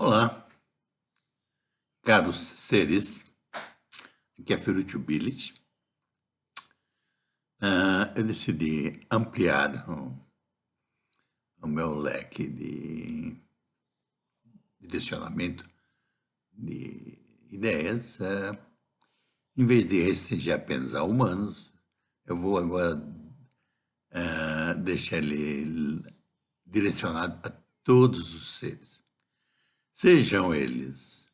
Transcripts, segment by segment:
Olá, caros seres, aqui é Futurability. Eu decidi ampliar o meu leque de direcionamento de ideias. Em vez de restringir apenas a humanos, eu vou agora deixar ele direcionado a todos os seres, sejam eles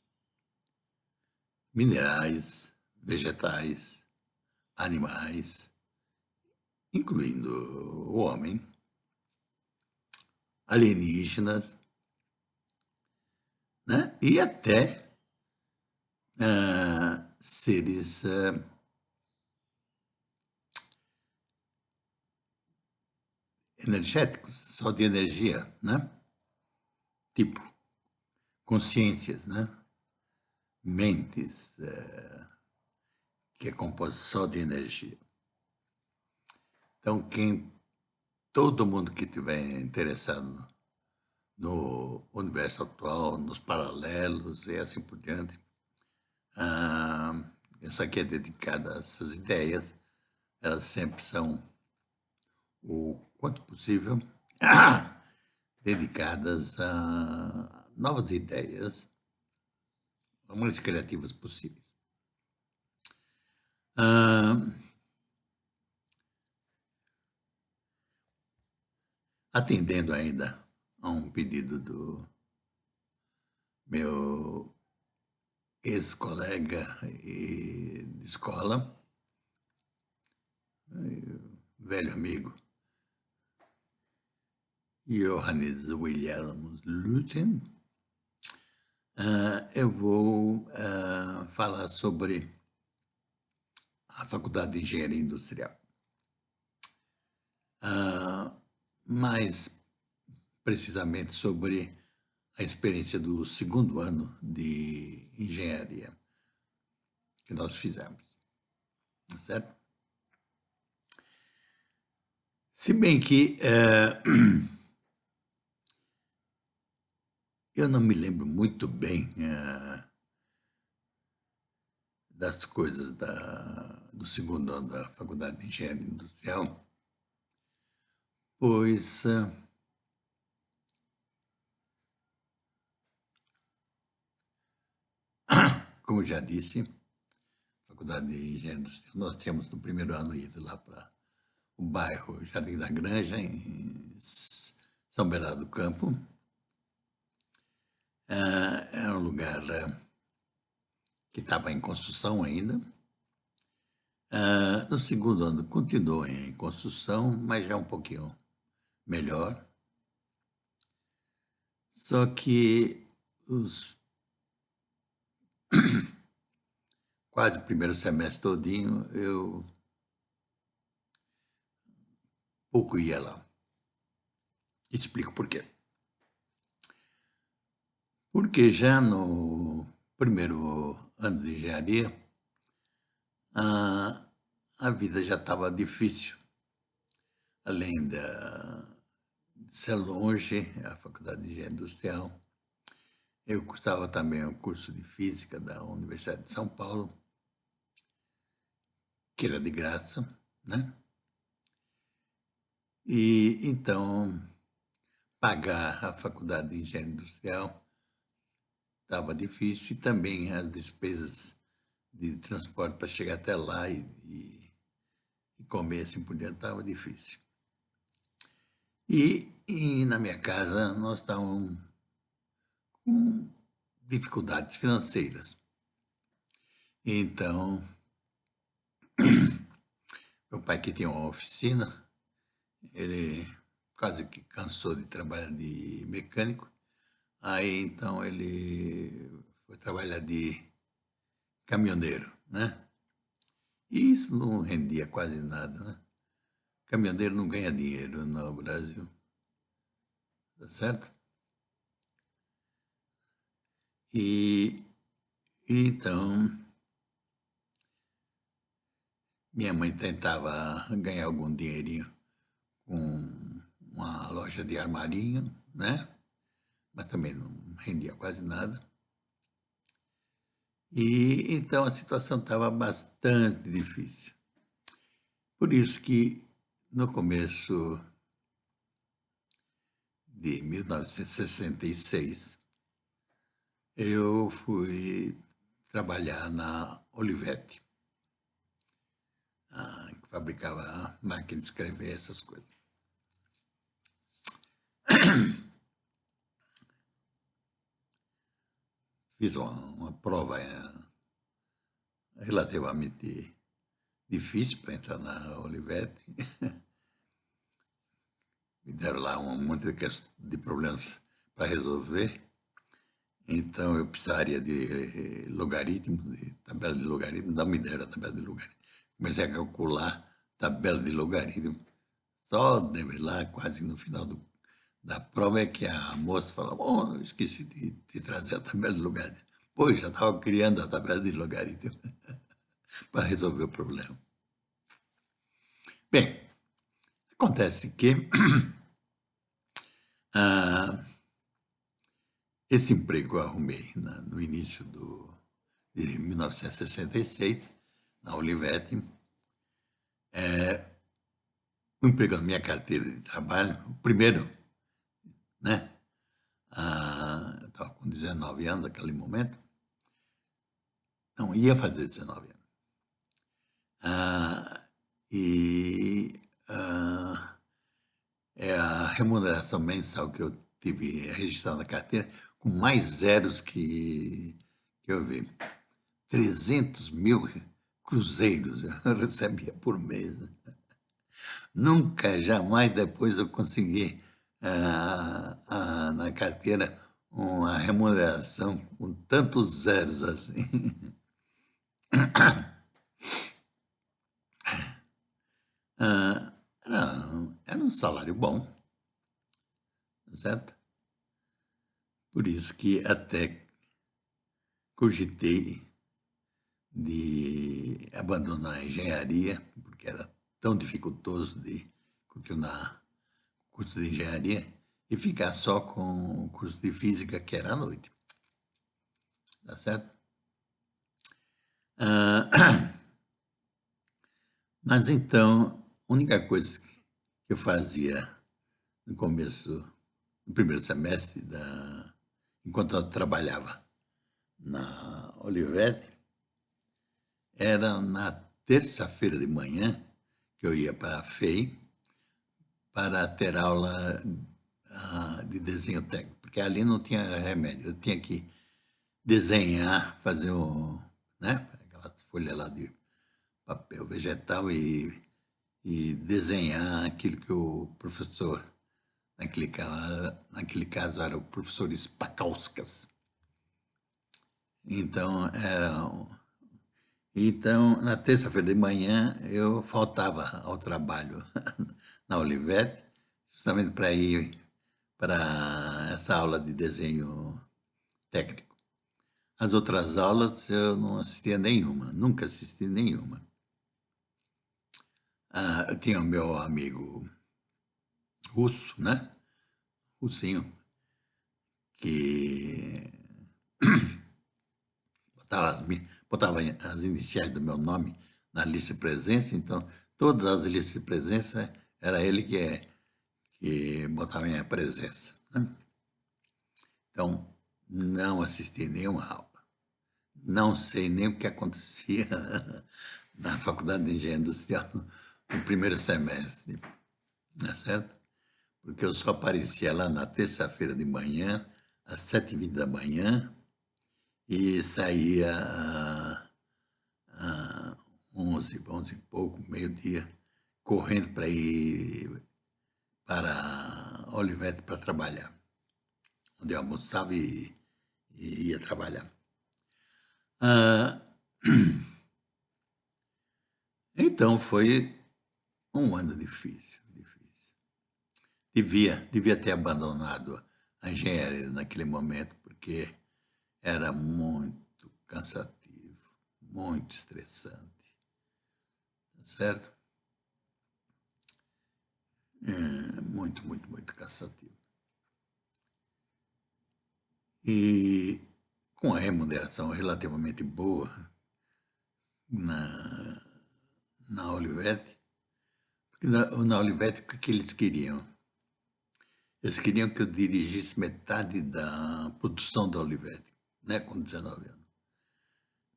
minerais, vegetais, animais, incluindo o homem, alienígenas, né? E até seres energéticos, só de energia, né? Tipo, consciências, né? Mentes, que é composto só de energia. Então, todo mundo que estiver interessado no universo atual, nos paralelos e assim por diante, isso aqui é dedicado a essas ideias. Elas sempre são, o quanto possível, dedicadas a novas ideias, as mais criativas possíveis. Atendendo ainda a um pedido do meu ex-colega de escola, velho amigo, Johannes Wilhelm Lutten, eu vou falar sobre a Faculdade de Engenharia Industrial. Mais precisamente sobre a experiência do segundo ano de engenharia que nós fizemos, certo? Se bem que eu não me lembro muito bem das coisas do segundo ano da Faculdade de Engenharia Industrial, pois como já disse, Faculdade de Engenharia Industrial, nós tínhamos no primeiro ano ido lá para o bairro Jardim da Granja, em São Bernardo do Campo. Era um lugar que estava em construção ainda. No segundo ano continuou em construção, mas já um pouquinho melhor. Só que quase o primeiro semestre todinho eu pouco ia lá. Explico por quê. Porque já no primeiro ano de engenharia, a vida já estava difícil. Além de ser longe, a Faculdade de Engenharia Industrial, eu cursava também o curso de Física da Universidade de São Paulo, que era de graça, né? E então, pagar a Faculdade de Engenharia Industrial estava difícil, e também as despesas de transporte para chegar até lá e comer assim por dentro estava difícil. E na minha casa nós estávamos com dificuldades financeiras. Então, meu pai, que tinha uma oficina, ele quase que cansou de trabalhar de mecânico. Aí, então, ele foi trabalhar de caminhoneiro, né? E isso não rendia quase nada, né? Caminhoneiro não ganha dinheiro no Brasil, tá certo? E então, minha mãe tentava ganhar algum dinheirinho com uma loja de armarinho, né? Mas também não rendia quase nada. E então a situação estava bastante difícil. Por isso que no começo de 1966, eu fui trabalhar na Olivetti, que fabricava a máquina de escrever, essas coisas. Fiz uma prova relativamente difícil para entrar na Olivetti. Me deram lá um monte de problemas para resolver. Então, eu precisaria de logaritmo, de tabela de logaritmo, não me deram a tabela de logaritmo. Comecei a calcular tabela de logaritmo. Só lá, quase no final da prova, é que a moça falou: "Bom, eu esqueci de trazer a tabela de logaritmo." Pois, já estava criando a tabela de logaritmo para resolver o problema. Bem, acontece que esse emprego eu arrumei no início de 1966, na Olivetti. O emprego na minha carteira de trabalho, o primeiro, né? Eu estava com 19 anos naquele momento. Não, ia fazer 19 anos. É a remuneração mensal que eu tive registrada na carteira, com mais zeros que eu vi. 300 mil cruzeiros eu recebia por mês. Nunca, jamais depois eu consegui na carteira uma remuneração com tantos zeros assim. Era um salário bom, certo? Por isso que até cogitei de abandonar a engenharia, porque era tão dificultoso de continuar o curso de engenharia, e ficar só com o curso de física, que era à noite. Tá certo? Mas então, a única coisa que eu fazia no começo, no primeiro semestre, enquanto eu trabalhava na Olivetti, era na terça-feira de manhã que eu ia para a FEI para ter aula de desenho técnico, porque ali não tinha remédio, eu tinha que desenhar, fazer aquela folha lá de papel vegetal e desenhar aquilo que o professor, naquele caso era o professor Spakauskas. Então, na terça-feira de manhã, eu faltava ao trabalho na Olivetti, justamente para ir para essa aula de desenho técnico. As outras aulas eu não assistia nenhuma, nunca assisti nenhuma. Eu tinha o meu amigo russo, né? Russinho, que botava as iniciais do meu nome na lista de presença, então todas as listas de presença era ele que botava minha presença, né? Então, não assisti nenhuma aula. Não sei nem o que acontecia na Faculdade de Engenharia Industrial no primeiro semestre, não é certo? Porque eu só aparecia lá na terça-feira de manhã, às 7h20 da manhã, e saía às 11 e pouco, meio-dia, correndo para ir para Olivetti para trabalhar, onde eu almoçava e ia trabalhar. Então foi um ano difícil. Devia ter abandonado a engenharia naquele momento, porque era muito cansativo, muito estressante, tá certo? Muito, muito, muito cansativo. e com a remuneração relativamente boa na, na Olivetti, porque na Olivetti o que eles queriam? Eles queriam que eu dirigisse metade da produção da Olivetti, né, com 19 anos,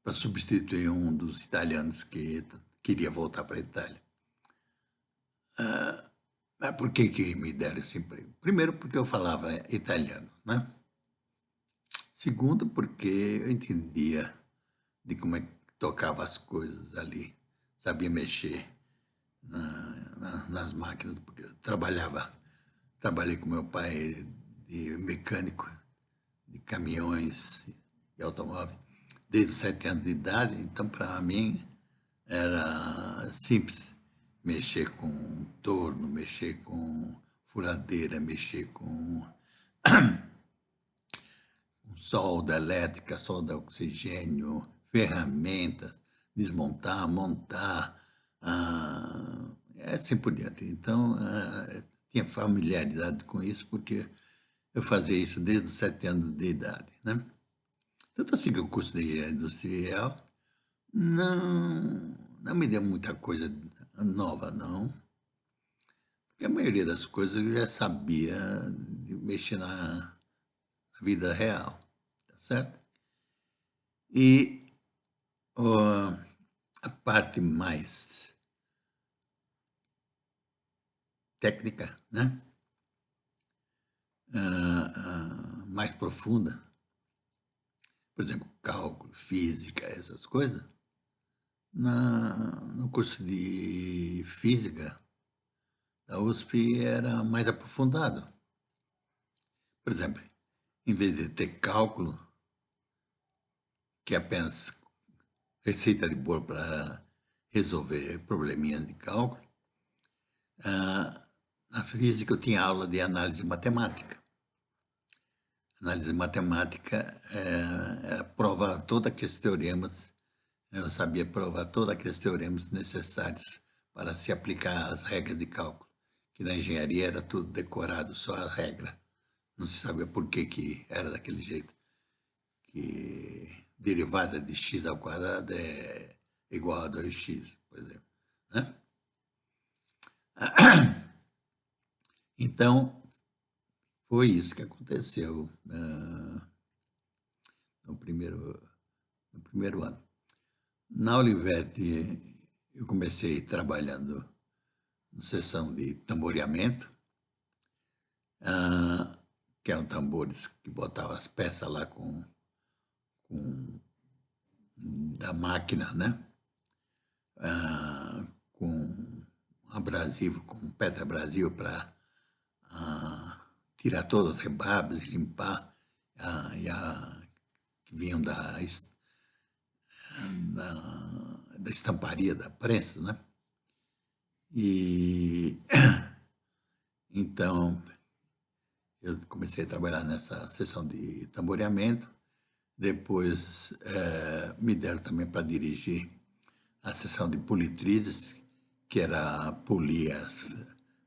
para substituir um dos italianos que queria voltar para a Itália. Por que me deram esse emprego? Primeiro, porque eu falava italiano, né? Segundo, porque eu entendia de como é que tocava as coisas ali, sabia mexer nas máquinas, porque eu trabalhei com meu pai de mecânico de caminhões e automóveis desde os 7 anos de idade, então para mim era simples mexer com torno, mexer com furadeira, mexer com solda elétrica, solda oxigênio, ferramentas, desmontar, montar, assim por diante. Então, tinha familiaridade com isso, porque eu fazia isso desde os 7 anos de idade, né? Tanto assim que o curso de engenharia industrial não me deu muita coisa nova, não. Porque a maioria das coisas eu já sabia de mexer na vida real, tá certo? E a parte mais técnica, né? Mais profunda, por exemplo, cálculo, física, essas coisas, no curso de física da USP era mais aprofundado. Por exemplo, em vez de ter cálculo, que é apenas receita de bolo para resolver probleminhas de cálculo, na física eu tinha aula de análise matemática. Análise matemática era provar todos aqueles teoremas, eu sabia provar todos aqueles teoremas necessários para se aplicar as regras de cálculo, que na engenharia era tudo decorado, só a regra. Não se sabia por que era daquele jeito. Que derivada de x ao quadrado é igual a 2x, por exemplo. Né? Então, foi isso que aconteceu no primeiro ano. Na Olivetti, eu comecei trabalhando na seção de tamboreamento, que eram tambores que botavam as peças lá da máquina, né? Com abrasivo, com pedra abrasiva para tirar todas as rebarbas e limpar que vinham da estamparia da prensa, né? E então eu comecei a trabalhar nessa seção de tamboreamento. Depois me deram também para dirigir a seção de politrizes, que era polir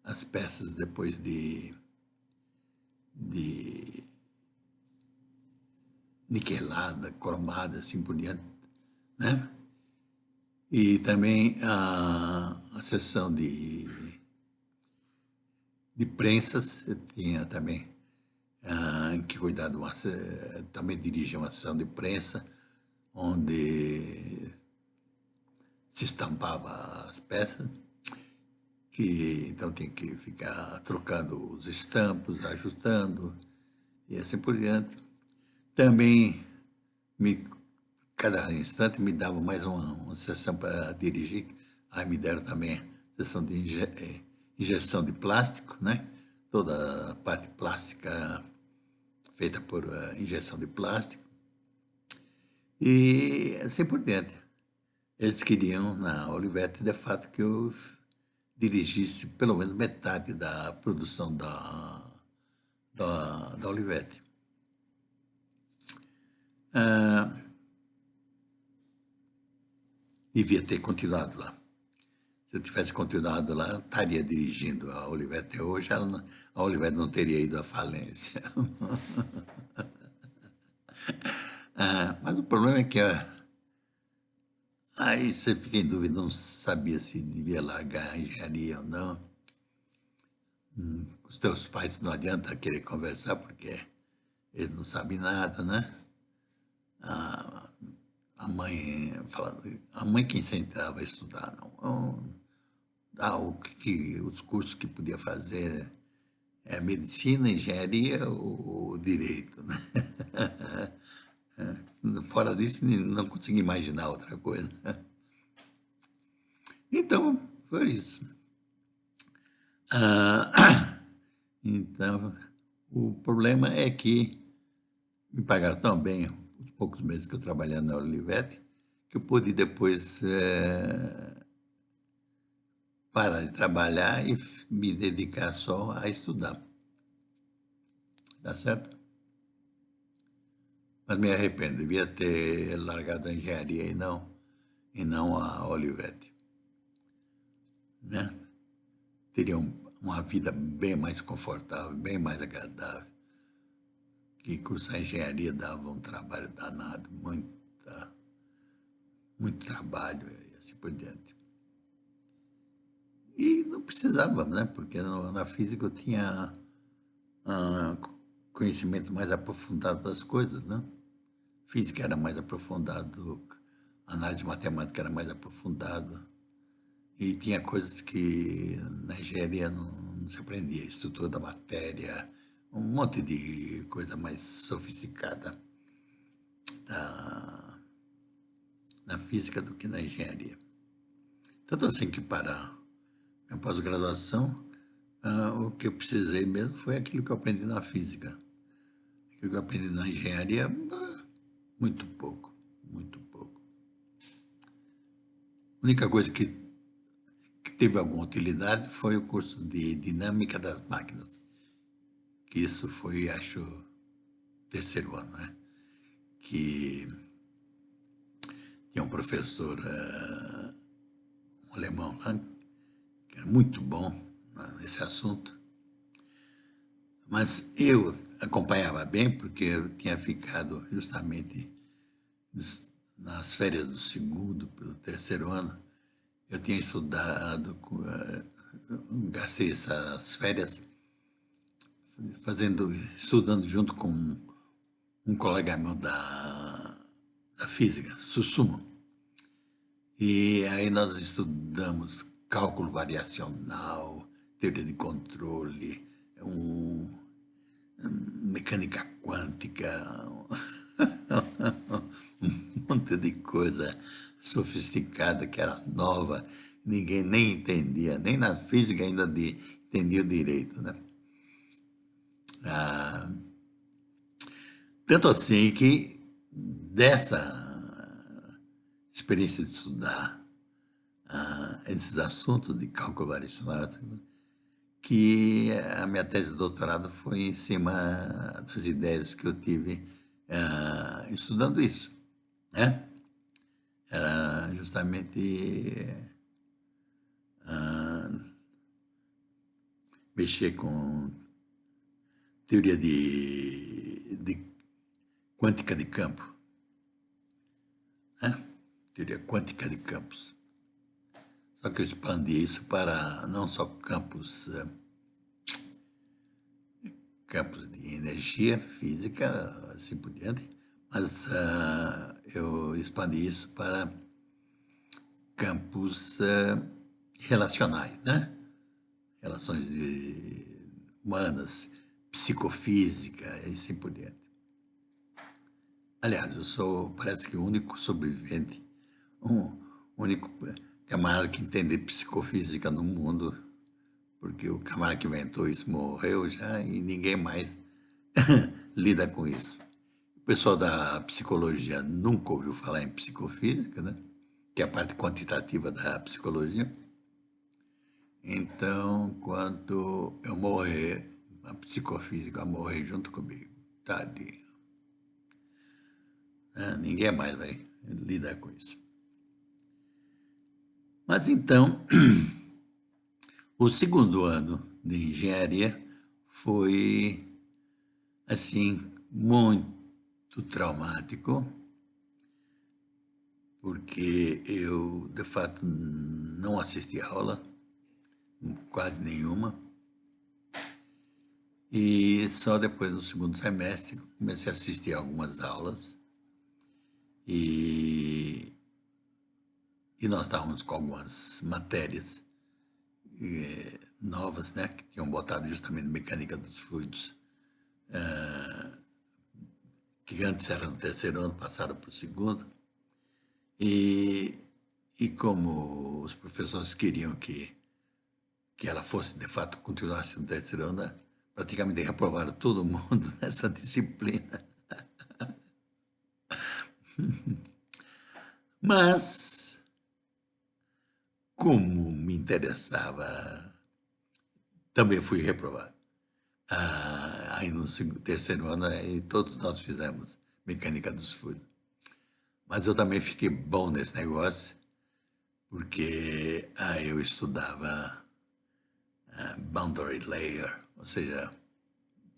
as peças depois de niquelada, cromada, assim por diante, né? E também a seção de prensas, eu tinha também que cuidar de também dirigia uma seção de prensa, onde se estampava as peças, que então tinha que ficar trocando os estampos, ajustando, e assim por diante. Também, cada instante me dava mais uma sessão para dirigir, aí me deram também a sessão de injeção de plástico, né? Toda a parte plástica feita por injeção de plástico, e assim por diante. Eles queriam, na Olivetti, de fato, que eu dirigisse pelo menos metade da produção da Olivetti. Devia ter continuado lá. Se eu tivesse continuado lá, estaria dirigindo a Olivetti hoje, a Olivetti não teria ido à falência. Mas o problema é que aí você fica em dúvida, não sabia se devia largar a engenharia ou não. Os teus pais não adianta querer conversar porque eles não sabem nada, né? A, a mãe fala, a mãe que incentivava a estudar, não. Os cursos que podia fazer é medicina, engenharia ou direito, né? Fora disso, não consegui imaginar outra coisa. Então, foi isso. Então, o problema é que me pagaram tão bem os poucos meses que eu trabalhei na Olivetti, que eu pude depois parar de trabalhar e me dedicar só a estudar. Tá certo? Mas me arrependo, devia ter largado a engenharia e não a Olivetti, né? Teria uma vida bem mais confortável, bem mais agradável. Que cursar engenharia dava um trabalho danado, muito trabalho e assim por diante. E não precisava, né? Porque na física eu tinha conhecimento mais aprofundado das coisas, né? Física era mais aprofundado, análise matemática era mais aprofundada. E tinha coisas que na engenharia não se aprendia, estrutura da matéria, um monte de coisa mais sofisticada na física do que na engenharia. Tanto assim que para a pós-graduação, o que eu precisei mesmo foi aquilo que eu aprendi na física. Aquilo que eu aprendi na engenharia, muito pouco, muito pouco. A única coisa que teve alguma utilidade foi o curso de dinâmica das máquinas, que isso foi, acho, terceiro ano, né? Que tinha um professor, um alemão lá, que era muito bom, né, nesse assunto, mas eu acompanhava bem porque eu tinha ficado justamente nas férias do segundo para o terceiro ano, eu tinha estudado, gastei essas férias estudando junto com um colega meu da física, Susumo. E aí nós estudamos cálculo variacional, teoria de controle, mecânica quântica, um monte de coisa sofisticada que era nova, ninguém nem entendia, nem na física ainda entendia direito, né? Tanto assim que dessa experiência de estudar esses assuntos de cálculo variacional, que a minha tese de doutorado foi em cima das ideias que eu tive estudando isso, né? Era justamente mexer com teoria de quântica de campo, né? Teoria quântica de campos. Só que eu expandi isso para não só campos de energia física, assim por diante, mas eu expandi isso para campos relacionais, né? Relações humanas, psicofísica e assim por diante. Aliás, eu sou, parece que o único sobrevivente, o único camarada que entende psicofísica no mundo, porque o camarada que inventou isso morreu já e ninguém mais lida com isso. O pessoal da psicologia nunca ouviu falar em psicofísica, né? Que é a parte quantitativa da psicologia. Então, quando eu morrer, a psicofísica vai morrer junto comigo. Tadinho. Ninguém mais vai lidar com isso. Mas então, o segundo ano de engenharia foi, assim, muito muito traumático, porque eu, de fato, não assisti aula, quase nenhuma, e só depois, no segundo semestre, comecei a assistir algumas aulas, e, e nós estávamos com algumas matérias novas, né, que tinham botado justamente mecânica dos fluidos, que antes era no terceiro ano, passaram para o segundo, e, e como os professores queriam que ela fosse, de fato, continuasse no terceiro ano, praticamente reprovaram todo mundo nessa disciplina. Mas, como me interessava, também fui reprovado. Aí no terceiro ano, aí todos nós fizemos mecânica dos fluidos. Mas eu também fiquei bom nesse negócio, porque eu estudava boundary layer, ou seja,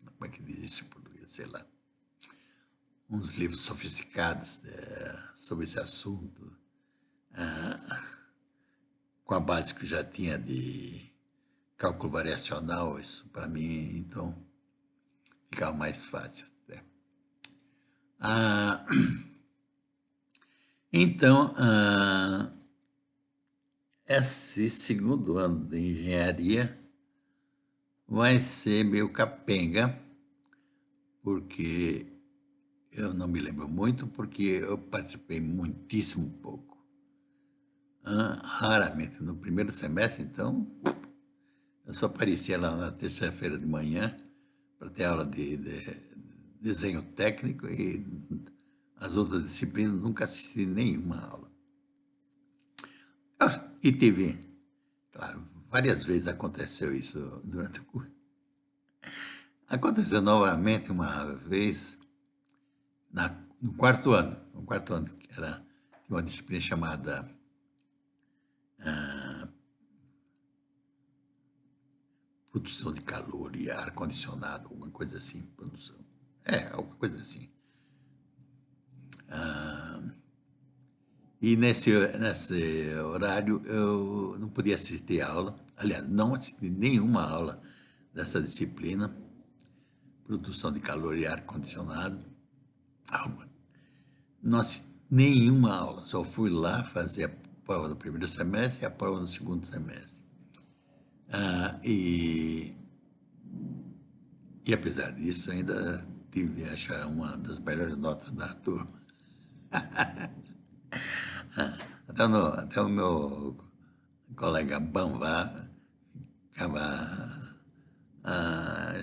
como é que diz isso em português, sei lá, uns livros sofisticados sobre esse assunto, com a base que eu já tinha de cálculo variacional, isso para mim, então, ficava mais fácil. Né? Então, esse segundo ano de engenharia vai ser meio capenga, porque eu não me lembro muito, porque eu participei muitíssimo pouco. Raramente. No primeiro semestre, então, eu só aparecia lá na terça-feira de manhã para ter aula de desenho técnico e as outras disciplinas nunca assisti nenhuma aula. E teve, claro, várias vezes aconteceu isso durante o curso. Aconteceu novamente uma vez no quarto ano, que era uma disciplina chamada produção de calor e ar-condicionado, alguma coisa assim, produção. Alguma coisa assim. E nesse horário eu não podia assistir a aula, aliás, não assisti nenhuma aula dessa disciplina, produção de calor e ar-condicionado. Não assisti nenhuma aula, só fui lá fazer a prova do primeiro semestre e a prova do segundo semestre. E apesar disso, ainda tive, acho, uma das melhores notas da turma. Até o meu colega Banvá ficava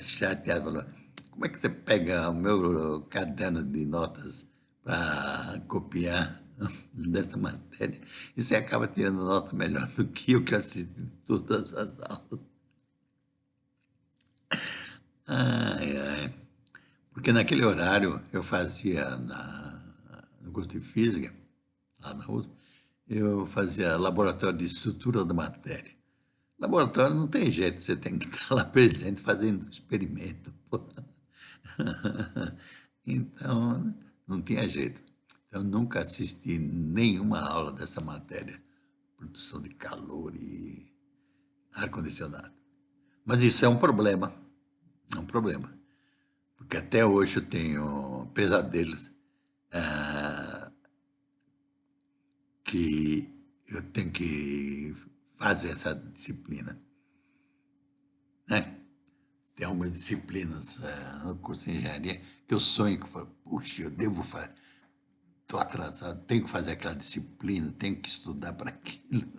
chateado, falou, como é que você pega o meu caderno de notas para copiar dessa matéria e você acaba tirando nota melhor do que eu que assisti todas as aulas? Ai, ai. Porque naquele horário eu fazia no curso de física, lá na USP, eu fazia laboratório de estrutura da matéria. Laboratório não tem jeito, você tem que estar lá presente fazendo experimento. Pô. Então, não tinha jeito. Eu nunca assisti nenhuma aula dessa matéria, produção de calor e ar-condicionado. Mas isso é um problema, porque até hoje eu tenho pesadelos que eu tenho que fazer essa disciplina, né? Tem algumas disciplinas no curso de engenharia que eu sonho, que eu falo, puxa, eu devo fazer, estou atrasado, tenho que fazer aquela disciplina, tenho que estudar para aquilo.